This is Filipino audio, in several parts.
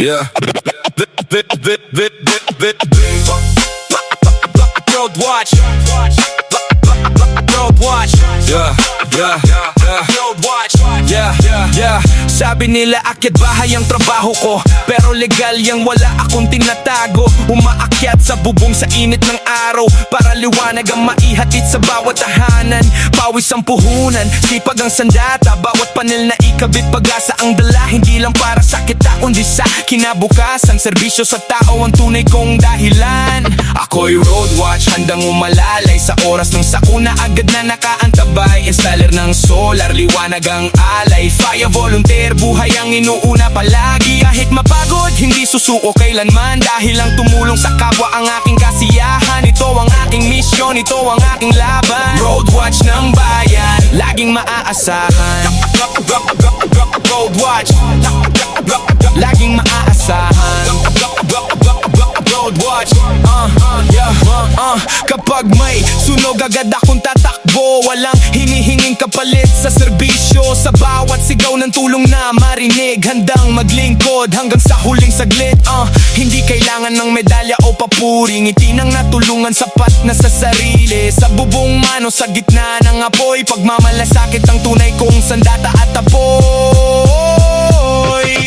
Yeah. Road watch. Road watch. Yeah. Yeah. Road watch. Yeah. Sabi nila akyat bahay ang trabaho ko, pero legal yang wala akong tinatago. Umaakyat sa bubong sa init ng araw, para liwanag ang maihatid sa bawat tahanan. Pawis ang puhunan, sipag ang sandata, bawat panel na ikabit, pag-asa ang dala. Hindi lang para sa kita kundi sa kinabukasan, serbisyo sa tao ang tunay kong dahilan. Ako'y road watch, handang umalalay sa oras ng sakuna, agad na nakaantabay. Installer ng solar, liwanag ang alay. Fire volunteer, buhay ang inuuna palagi. Kahit mapagod, hindi susuko kailanman, dahil lang tumulong sa kapwa ang aking kasiyahan. Ito ang aking misyon, ito ang aking laban. Road watch ng bayan, laging maaasahan. Road watch, laging maaasahan. Road watch, kapag may sunog agad akong tatakbo, walang hinihinging kapalit sa serbisyo. Sa bawat sigaw ng tulong na marinig, handang maglingkod hanggang sa huling saglit. Hindi kailangan ng medalya o papuri, ngiti nang natulungan sapat na sa sarili. Sa bubong man o sa gitna ng apoy, pagmamalasakit ang tunay kong sandata at apoy.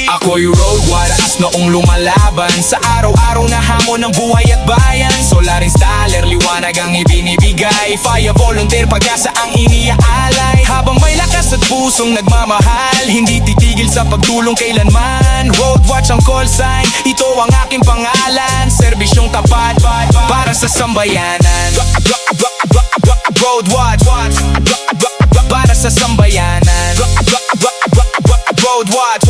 Ako'y road watch noong lumalaban sa araw-araw na hamon ng buhay at bayan. Solar installer, liwanag ang ibinibigay. Fire volunteer, pag-asa ang iniaalay. Habang may lakas at pusong nagmamahal, hindi titigil sa pagtulong kailanman. Road watch ang call sign, ito ang aking pangalan. Serbisyong tapat para sa sambayanan. Road watch para sa sambayanan. Road watch